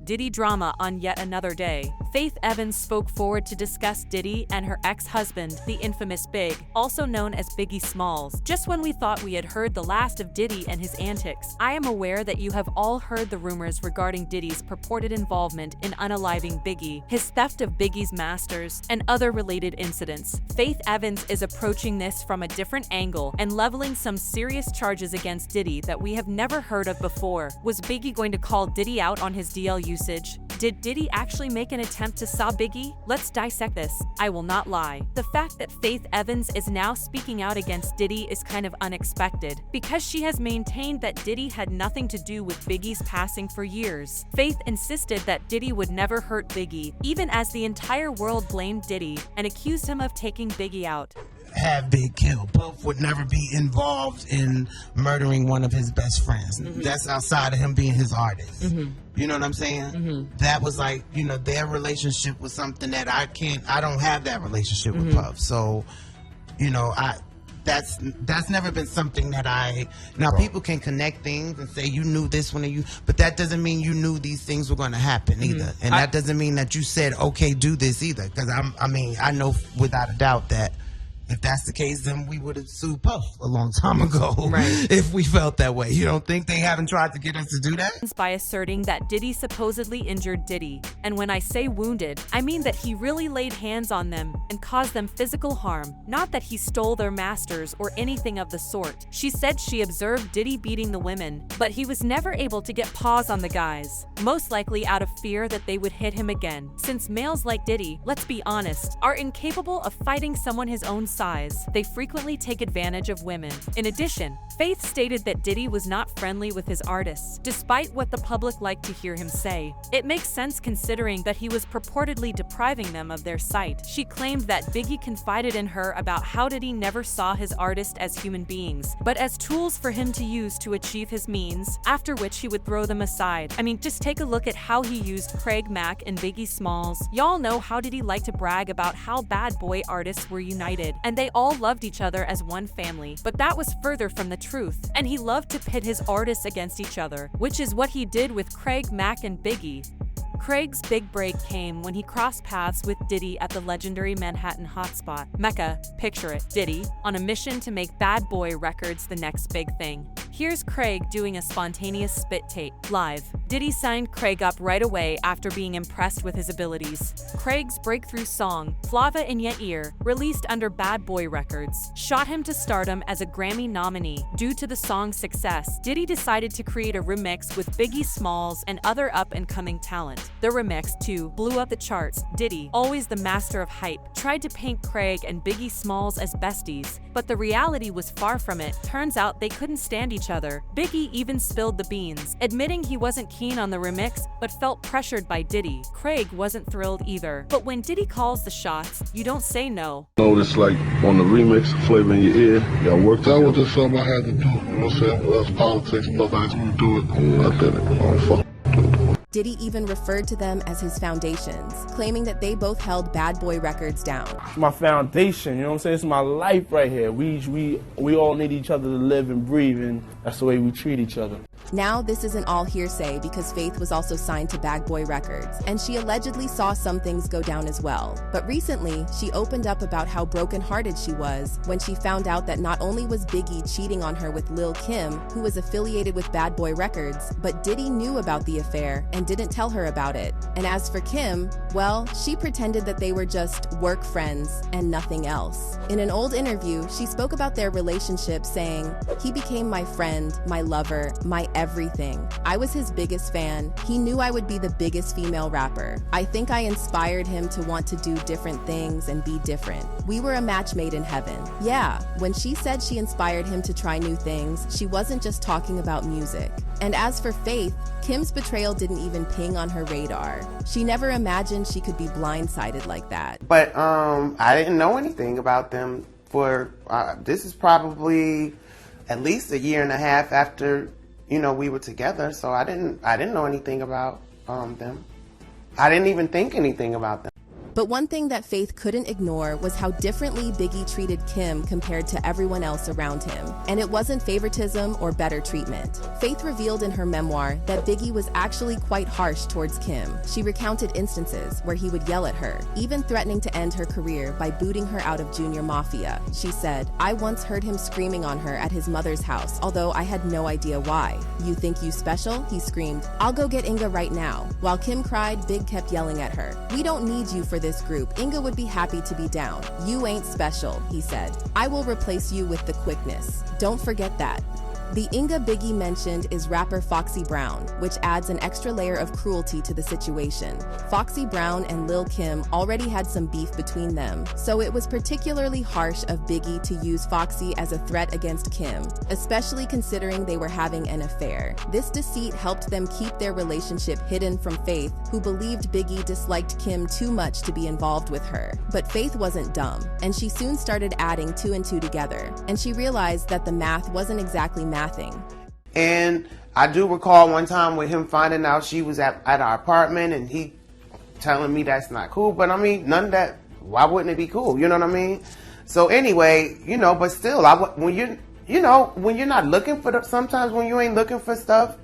Diddy drama on yet another day. Faith Evans spoke forward to discuss Diddy and her ex-husband, the infamous Big, also known as Biggie Smalls. Just when we thought we had heard the last of Diddy and his antics, I am aware that you have all heard the rumors regarding Diddy's purported involvement in unaliving Biggie, his theft of Biggie's masters, and other related incidents. Faith Evans is approaching this from a different angle and leveling some serious charges against Diddy that we have never heard of before. Was Biggie going to call Diddy out on his DL usage? Did Diddy actually make an attempt to saw Biggie? Let's dissect this. I will not lie. The fact that Faith Evans is now speaking out against Diddy is kind of unexpected, because she has maintained that Diddy had nothing to do with Biggie's passing for years. Faith insisted that Diddy would never hurt Biggie, even as the entire world blamed Diddy and accused him of taking Biggie out. Have Big kill. Puff would never be involved in murdering one of his best friends. That's outside of him being his artist. You know what I'm saying? That was like, you know, their relationship was something that I don't have that relationship with Puff. So, you know, that's never been something that people can connect things and say you knew this one but that doesn't mean you knew these things were going to happen either. And that doesn't mean that you said, okay, do this either. Because I know without a doubt that if that's the case, then we would have sued Puff a long time ago, if we felt that way. You don't think they haven't tried to get us to do that? By asserting that Diddy supposedly injured Diddy. And when I say wounded, I mean that he really laid hands on them and caused them physical harm, not that he stole their masters or anything of the sort. She said she observed Diddy beating the women, but he was never able to get paws on the guys, most likely out of fear that they would hit him again. Since males like Diddy, let's be honest, are incapable of fighting someone his own size, they frequently take advantage of women. In addition, Faith stated that Diddy was not friendly with his artists, despite what the public liked to hear him say. It makes sense considering that he was purportedly depriving them of their sight. She claimed that Biggie confided in her about how Diddy never saw his artists as human beings, but as tools for him to use to achieve his means, after which he would throw them aside. I mean, just take a look at how he used Craig Mack and Biggie Smalls. Y'all know how Diddy liked to brag about how bad boy artists were united, and they all loved each other as one family, but that was further from the truth, and he loved to pit his artists against each other, which is what he did with Craig Mack and Biggie. Craig's big break came when he crossed paths with Diddy at the legendary Manhattan hotspot, Mecca, picture it, Diddy, on a mission to make Bad Boy Records the next big thing. Here's Craig doing a spontaneous spit tape, live. Diddy signed Craig up right away after being impressed with his abilities. Craig's breakthrough song, Flava in Ya Ear, released under Bad Boy Records, shot him to stardom as a Grammy nominee. Due to the song's success, Diddy decided to create a remix with Biggie Smalls and other up-and-coming talent. The remix, too, blew up the charts. Diddy, always the master of hype, tried to paint Craig and Biggie Smalls as besties, but the reality was far from it. Turns out they couldn't stand each other. Biggie even spilled the beans, admitting he wasn't keen on the remix, but felt pressured by Diddy. Craig wasn't thrilled either. But when Diddy calls the shots, you don't say no. Notice, like, on the remix, Flavor in Your Ear, y'all worked that was just something I had to do, you know what I'm saying? That's politics, but I just want to do it. I did it. Oh, fuck. Diddy even referred to them as his foundations, claiming that they both held Bad Boy Records down. It's my foundation, you know what I'm saying? It's my life right here. We all need each other to live and breathe, and that's the way we treat each other. Now, this isn't all hearsay because Faith was also signed to Bad Boy Records, and she allegedly saw some things go down as well. But recently, she opened up about how brokenhearted she was when she found out that not only was Biggie cheating on her with Lil' Kim, who was affiliated with Bad Boy Records, but Diddy knew about the affair and didn't tell her about it. And as for Kim, well, she pretended that they were just work friends and nothing else. In an old interview, she spoke about their relationship saying, "He became my friend, my lover, my everything. I was his biggest fan. He knew I would be the biggest female rapper. I think I inspired him to want to do different things and be different. We were a match made in heaven." Yeah, when she said she inspired him to try new things, she wasn't just talking about music. And as for Faith, Kim's betrayal didn't even ping on her radar. She never imagined she could be blindsided like that. But I didn't know anything about them for, this is probably at least a year and a half after, you know, we were together. So I didn't know anything about them. I didn't even think anything about them. But one thing that Faith couldn't ignore was how differently Biggie treated Kim compared to everyone else around him. And it wasn't favoritism or better treatment. Faith revealed in her memoir that Biggie was actually quite harsh towards Kim. She recounted instances where he would yell at her, even threatening to end her career by booting her out of Junior Mafia. She said, "I once heard him screaming on her at his mother's house, although I had no idea why. 'You think you special?' he screamed. 'I'll go get Inga right now.' While Kim cried, Big kept yelling at her. 'We don't need you for this group. Inga would be happy to be down. You ain't special,' he said. 'I will replace you with the quickness. Don't forget that.'" The Inga Biggie mentioned is rapper Foxy Brown, which adds an extra layer of cruelty to the situation. Foxy Brown and Lil Kim already had some beef between them, so it was particularly harsh of Biggie to use Foxy as a threat against Kim, especially considering they were having an affair. This deceit helped them keep their relationship hidden from Faith, who believed Biggie disliked Kim too much to be involved with her. But Faith wasn't dumb, and she soon started adding 2 and 2 together, and she realized that the math wasn't exactly mathing. And I do recall one time with him finding out she was at our apartment and he telling me that's not cool. But I mean, none of that, why wouldn't it be cool? You know what I mean? So anyway, but still, when you're not looking for sometimes when you ain't looking for stuff,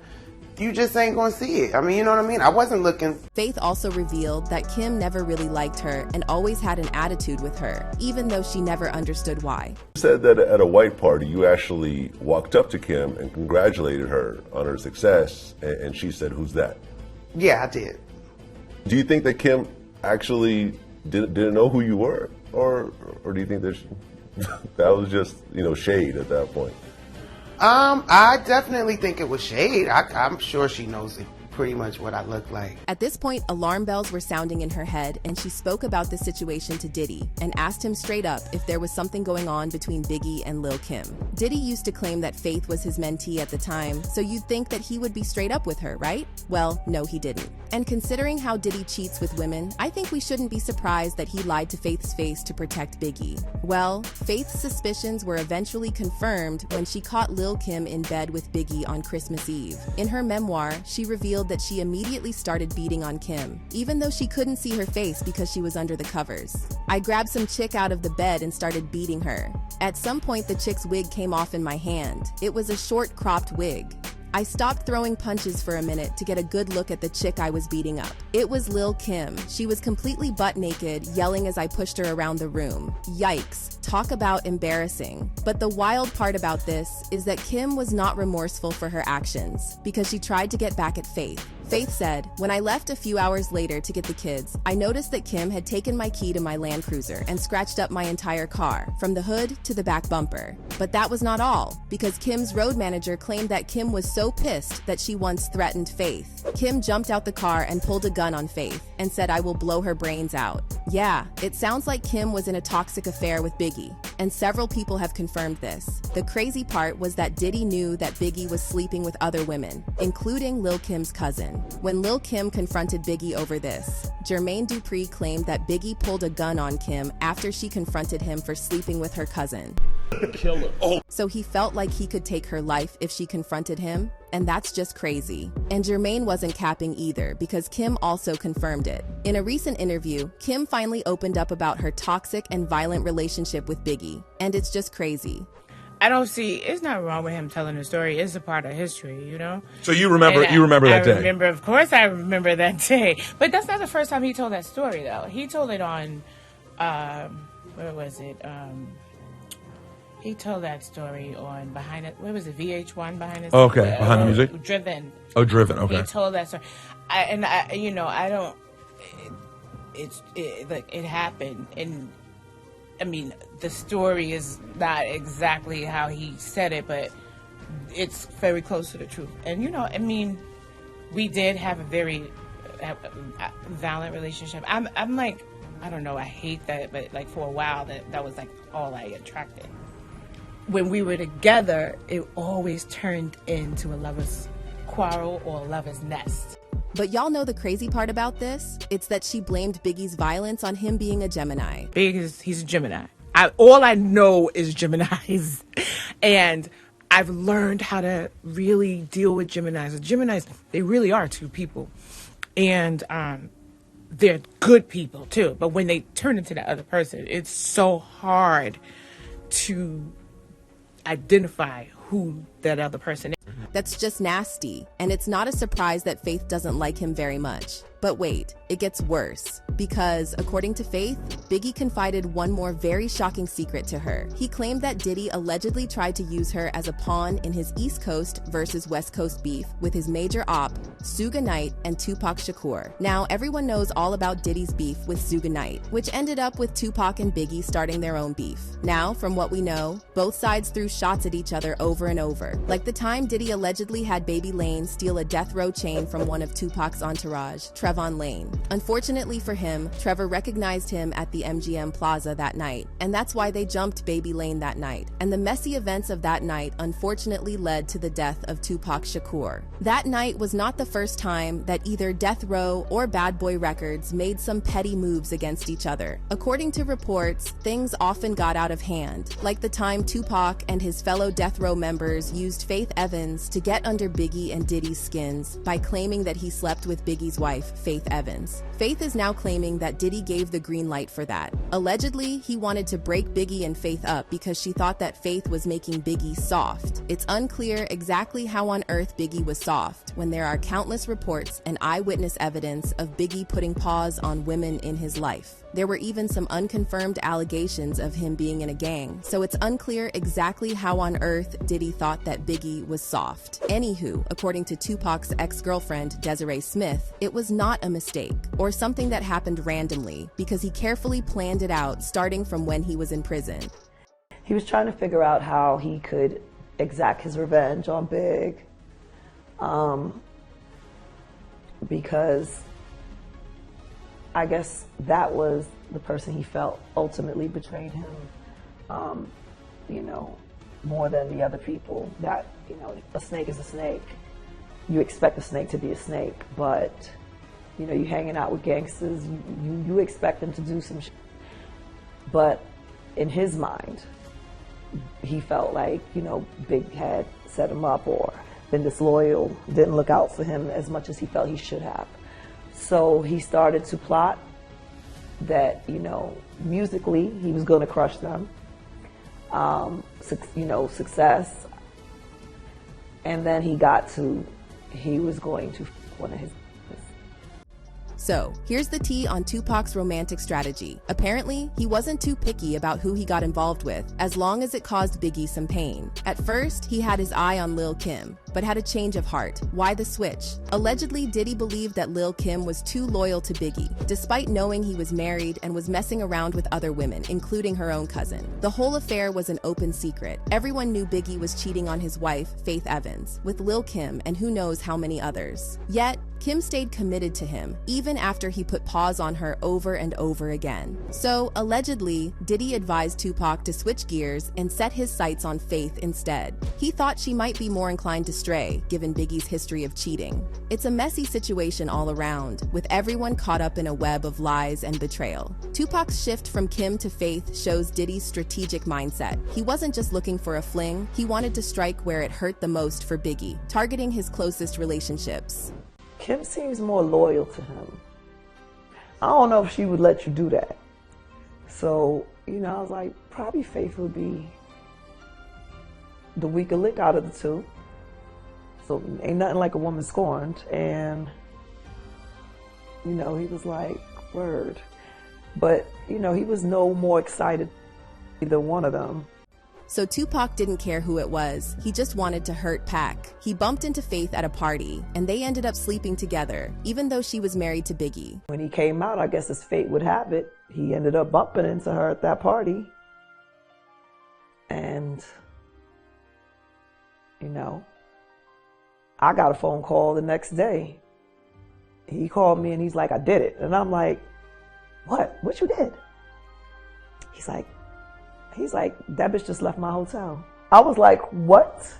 you just ain't gonna see it. I mean, you know what I mean? I wasn't looking. Faith also revealed that Kim never really liked her and always had an attitude with her, even though she never understood why. You said that at a white party, you actually walked up to Kim and congratulated her on her success, and she said, "Who's that?" Yeah, I did. Do you think that Kim actually didn't know who you were, or do you think that that was just shade at that point? I definitely think it was shade. I'm sure she knows it pretty much what I look like. At this point, alarm bells were sounding in her head, and she spoke about the situation to Diddy and asked him straight up if there was something going on between Biggie and Lil Kim. Diddy used to claim that Faith was his mentee at the time, so you'd think that he would be straight up with her, right? Well, no, he didn't. And considering how Diddy cheats with women, I think we shouldn't be surprised that he lied to Faith's face to protect Biggie. Well, Faith's suspicions were eventually confirmed when she caught Lil Kim in bed with Biggie on Christmas Eve. In her memoir, she revealed that she immediately started beating on Kim, even though she couldn't see her face because she was under the covers. "I grabbed some chick out of the bed and started beating her. At some point, the chick's wig came off in my hand. It was a short cropped wig. I stopped throwing punches for a minute to get a good look at the chick I was beating up. It was Lil Kim. She was completely butt naked, yelling as I pushed her around the room. Yikes. Talk about embarrassing." But the wild part about this is that Kim was not remorseful for her actions because she tried to get back at Faith. Faith said, "When I left a few hours later to get the kids, I noticed that Kim had taken my key to my Land Cruiser and scratched up my entire car, from the hood to the back bumper. But that was not all, because Kim's road manager claimed that Kim was so pissed that she once threatened Faith. Kim jumped out the car and pulled a gun on Faith and said, 'I will blow her brains out.' Yeah, it sounds like Kim was in a toxic affair with Biggie, and several people have confirmed this. The crazy part was that Diddy knew that Biggie was sleeping with other women, including Lil Kim's cousin. When Lil Kim confronted Biggie over this, Jermaine Dupri claimed that Biggie pulled a gun on Kim after she confronted him for sleeping with her cousin. Killer. Oh. So he felt like he could take her life if she confronted him, and that's just crazy. And Jermaine wasn't capping either, because Kim also confirmed it. In a recent interview, Kim finally opened up about her toxic and violent relationship with Biggie, and it's just crazy. I don't see, it's not wrong with him telling the story. It's a part of history, So you remember that day? Of course I remember that day. But that's not the first time he told that story, though. He told it on, where was it? He told that story on Behind It. Where was it? VH1 Behind It. Okay, Behind the Music. Driven. Oh, Driven. Okay. He told that story, I don't. It happened, and I mean the story is not exactly how he said it, but it's very close to the truth. And we did have a very violent relationship. I'm like, I don't know, I hate that, but like for a while that was like all I attracted. When we were together, it always turned into a lover's quarrel or a lover's nest. But y'all know the crazy part about this? It's that she blamed Biggie's violence on him being a Gemini. He's a Gemini. All I know is Geminis. And I've learned how to really deal with Geminis. Geminis, they really are two people. And they're good people too. But when they turn into that other person, it's so hard to identify who that other person is. That's just nasty, and it's not a surprise that Faith doesn't like him very much. But wait, it gets worse. Because, according to Faith, Biggie confided one more very shocking secret to her. He claimed that Diddy allegedly tried to use her as a pawn in his East Coast versus West Coast beef with his major op, Suge Knight and Tupac Shakur. Now, everyone knows all about Diddy's beef with Suge Knight, which ended up with Tupac and Biggie starting their own beef. Now, from what we know, both sides threw shots at each other over and over. Like the time Diddy allegedly had Baby Lane steal a death row chain from one of Tupac's entourage, Trevon Lane. Unfortunately for him, Trevor recognized him at the MGM Plaza that night, and that's why they jumped Baby Lane that night. And the messy events of that night unfortunately led to the death of Tupac Shakur. That night was not the first time that either Death Row or Bad Boy Records made some petty moves against each other. According to reports, things often got out of hand, like the time Tupac and his fellow Death Row members used Faith Evans to get under Biggie and Diddy's skins by claiming that he slept with Biggie's wife, Faith Evans. Faith is now claiming that Diddy gave the green light for that. Allegedly, he wanted to break Biggie and Faith up because she thought that Faith was making Biggie soft. It's unclear exactly how on earth Biggie was soft when there are countless reports and eyewitness evidence of Biggie putting paws on women in his life. There were even some unconfirmed allegations of him being in a gang, so it's unclear exactly how on earth Diddy thought that Biggie was soft. Anywho, according to Tupac's ex-girlfriend Desiree Smith, it was not a mistake or something that happened randomly because he carefully planned it out starting from when he was in prison. He was trying to figure out how he could exact his revenge on Big, because I guess that was the person he felt ultimately betrayed him, more than the other people. That, a snake is a snake. You expect a snake to be a snake, but, you hanging out with gangsters, you expect them to do some shit. But in his mind, he felt like, Big had set him up or been disloyal, didn't look out for him as much as he felt he should have. So he started to plot that, musically he was going to crush them, success. And then he was going to one of his. So, here's the tea on Tupac's romantic strategy. Apparently, he wasn't too picky about who he got involved with, as long as it caused Biggie some pain. At first, he had his eye on Lil' Kim, but had a change of heart. Why the switch? Allegedly, Diddy believed that Lil' Kim was too loyal to Biggie, despite knowing he was married and was messing around with other women, including her own cousin. The whole affair was an open secret. Everyone knew Biggie was cheating on his wife, Faith Evans, with Lil' Kim and who knows how many others. Yet, Kim stayed committed to him, even after he put paws on her over and over again. So, allegedly, Diddy advised Tupac to switch gears and set his sights on Faith instead. He thought she might be more inclined to stray, given Biggie's history of cheating. It's a messy situation all around, with everyone caught up in a web of lies and betrayal. Tupac's shift from Kim to Faith shows Diddy's strategic mindset. He wasn't just looking for a fling, he wanted to strike where it hurt the most for Biggie, targeting his closest relationships. Kim seems more loyal to him. I don't know if she would let you do that. So, I was like, probably Faith would be the weaker lick out of the two. So ain't nothing like a woman scorned. And, he was like, word. But, he was no more excited either one of them. So Tupac didn't care who it was, he just wanted to hurt Pac. He bumped into Faith at a party, and they ended up sleeping together, even though she was married to Biggie. When he came out, I guess as fate would have it, he ended up bumping into her at that party. And, I got a phone call the next day. He called me and he's like, I did it. And I'm like, what? What you did? He's like, that bitch just left my hotel. I was like, what?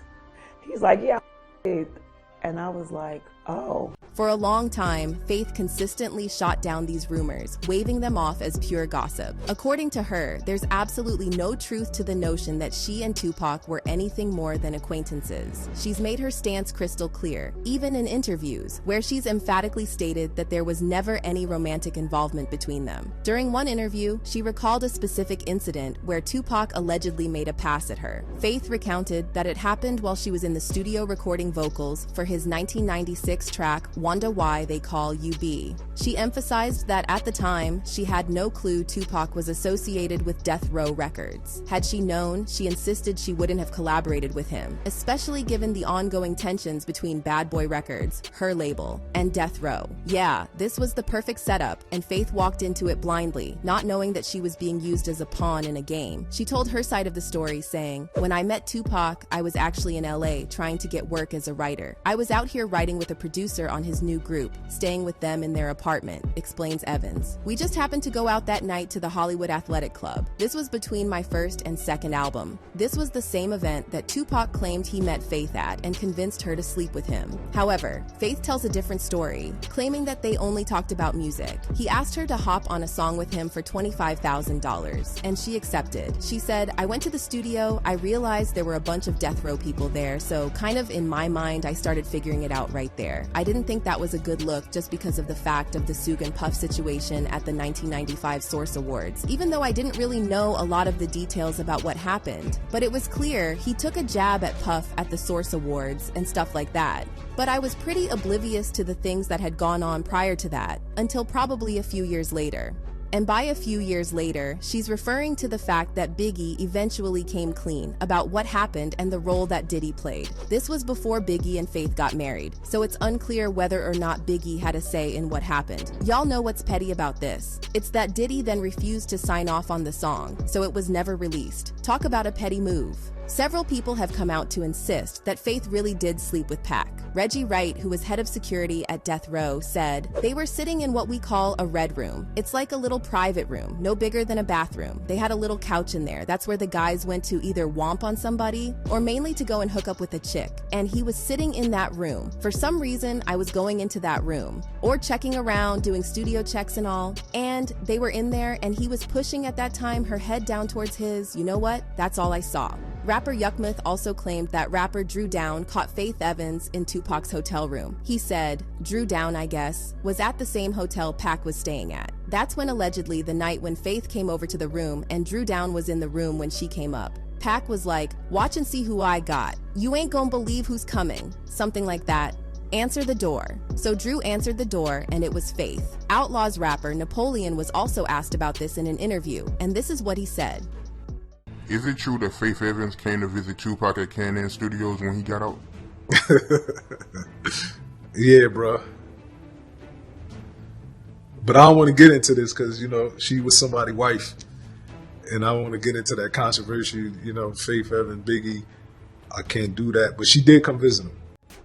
He's like, yeah. And I was like, Oh. For a long time, Faith consistently shot down these rumors, waving them off as pure gossip. According to her, there's absolutely no truth to the notion that she and Tupac were anything more than acquaintances. She's made her stance crystal clear, even in interviews, where she's emphatically stated that there was never any romantic involvement between them. During one interview, she recalled a specific incident where Tupac allegedly made a pass at her. Faith recounted that it happened while she was in the studio recording vocals for his 1996 track Wonder Why They Call You B. She emphasized that at the time, she had no clue Tupac was associated with Death Row Records. Had she known, she insisted she wouldn't have collaborated with him, especially given the ongoing tensions between Bad Boy Records, her label, and Death Row. Yeah, this was the perfect setup, and Faith walked into it blindly, not knowing that she was being used as a pawn in a game. She told her side of the story, saying, "When I met Tupac, I was actually in LA trying to get work as a writer. I was out here writing with a producer on his new group, staying with them in their apartment," explains Evans. "We just happened to go out that night to the Hollywood Athletic Club. This was between my first and second album. This was the same event that Tupac claimed he met Faith at and convinced her to sleep with him." However, Faith tells a different story, claiming that they only talked about music. He asked her to hop on a song with him for $25,000, and she accepted. She said, "I went to the studio, I realized there were a bunch of Death Row people there, so kind of in my mind, I started figuring it out right there. I didn't think that was a good look just because of the fact of the Suge and Puff situation at the 1995 Source Awards, even though I didn't really know a lot of the details about what happened. But it was clear he took a jab at Puff at the Source Awards and stuff like that. But I was pretty oblivious to the things that had gone on prior to that, until probably a few years later." And by a few years later, she's referring to the fact that Biggie eventually came clean about what happened and the role that Diddy played. This was before Biggie and Faith got married, so it's unclear whether or not Biggie had a say in what happened. Y'all know what's petty about this. It's that Diddy then refused to sign off on the song, so it was never released. Talk about a petty move. Several people have come out to insist that Faith really did sleep with Pac. Reggie Wright, who was head of security at Death Row, said, "They were sitting in what we call a red room. It's like a little private room, no bigger than a bathroom. They had a little couch in there. That's where the guys went to either womp on somebody or mainly to go and hook up with a chick. And he was sitting in that room. For some reason, I was going into that room or checking around, doing studio checks and all. And they were in there and he was pushing at that time her head down towards his. You know what? That's all I saw." Rapper Yuckmouth also claimed that rapper Drew Down caught Faith Evans in Tupac's hotel room. He said, "Drew Down, I guess, was at the same hotel Pac was staying at. That's when allegedly the night when Faith came over to the room and Drew Down was in the room when she came up. Pac was like, 'Watch and see who I got. You ain't gonna believe who's coming.' Something like that. Answer the door." So Drew answered the door and it was Faith. Outlaw's rapper Napoleon was also asked about this in an interview, and this is what he said. "Is it true that Faith Evans came to visit Tupac at Can-Am Studios when he got out?" Yeah, bro. But I don't want to get into this because, you know, she was somebody's wife. And I don't want to get into that controversy, you know, Faith Evans, Biggie. I can't do that. But she did come visit him.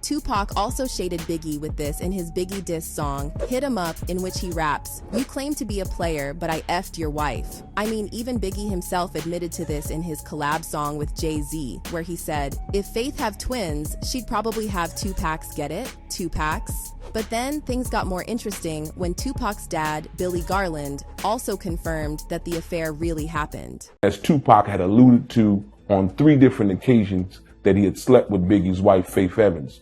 Tupac also shaded Biggie with this in his Biggie diss song, Hit 'Em Up, in which he raps, "You claim to be a player, but I effed your wife." I mean, even Biggie himself admitted to this in his collab song with Jay-Z, where he said, "If Faith have twins, she'd probably have 2 packs, get it? 2 packs?" But then things got more interesting when Tupac's dad, Billy Garland, also confirmed that the affair really happened. As Tupac had alluded to on 3 different occasions that he had slept with Biggie's wife, Faith Evans.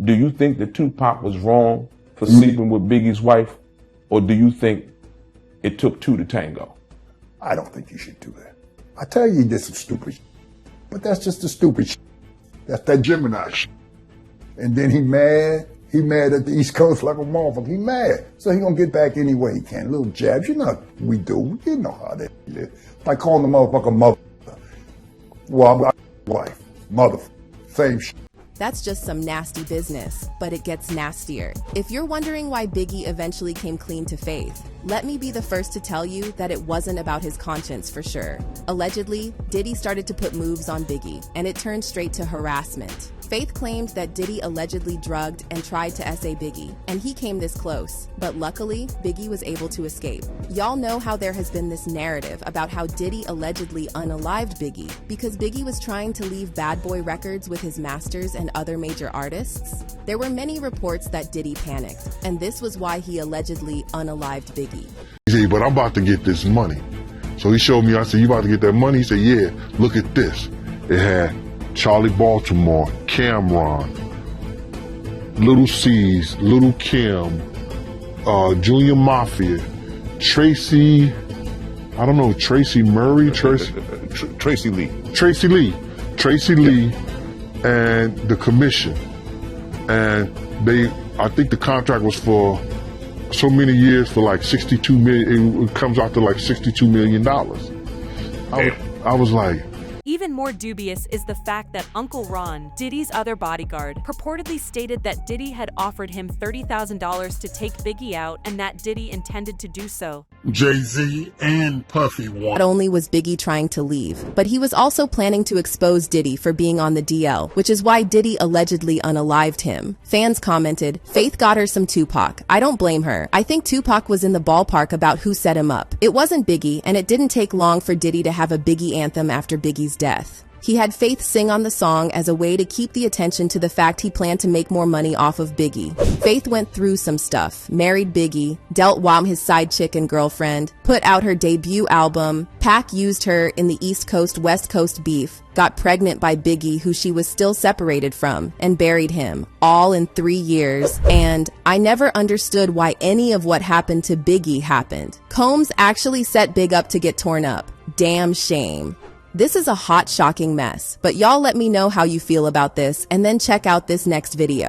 Do you think that Tupac was wrong for sleeping with Biggie's wife, or do you think it took 2 to tango? I don't think you should do that. I tell you, this is stupid, but that's just the stupid shit. That's that Gemini shit. And then he mad at the East Coast like a motherfucker. He mad, so he gonna get back any way he can. Little jabs, you know we do. You know how that is. Like calling the motherfucker mother. Well, I'm wife, mother, same shit. That's just some nasty business, but it gets nastier. If you're wondering why Biggie eventually came clean to Faith, let me be the first to tell you that it wasn't about his conscience for sure. Allegedly, Diddy started to put moves on Biggie, and it turned straight to harassment. Faith claimed that Diddy allegedly drugged and tried to SA Biggie, and he came this close. But luckily, Biggie was able to escape. Y'all know how there has been this narrative about how Diddy allegedly unalived Biggie because Biggie was trying to leave Bad Boy Records with his masters and and other major artists? There were many reports that Diddy panicked, and this was why he allegedly unalived Biggie. He said, but I'm about to get this money. So he showed me, I said, you about to get that money? He said, yeah, look at this. It had Charlie Baltimore, Cameron, Little C's, Little Kim, Junior Mafia, Tracy, I don't know, Tracy Murray, Tracy Lee, and the commission. And I think the contract was for so many years for like 62 million. It comes out to like $62 million. I was like, Even more dubious is the fact that Uncle Ron, Diddy's other bodyguard, purportedly stated that Diddy had offered him $30,000 to take Biggie out and that Diddy intended to do so. Jay-Z and Puffy won. Not only was Biggie trying to leave, but he was also planning to expose Diddy for being on the DL, which is why Diddy allegedly unalived him. Fans commented, "Faith got her some Tupac. I don't blame her. I think Tupac was in the ballpark about who set him up. It wasn't Biggie, and it didn't take long for Diddy to have a Biggie anthem after Biggie's death." He had Faith sing on the song as a way to keep the attention to the fact he planned to make more money off of Biggie. Faith went through some stuff, married Biggie, dealt Wham his side chick and girlfriend, put out her debut album, Pac used her in the East Coast West Coast beef, got pregnant by Biggie, who she was still separated from, and buried him, all in 3 years. And I never understood why any of what happened to Biggie happened. Combs actually set Big up to get torn up. Damn shame. This is a hot, shocking mess, but y'all let me know how you feel about this and then check out this next video.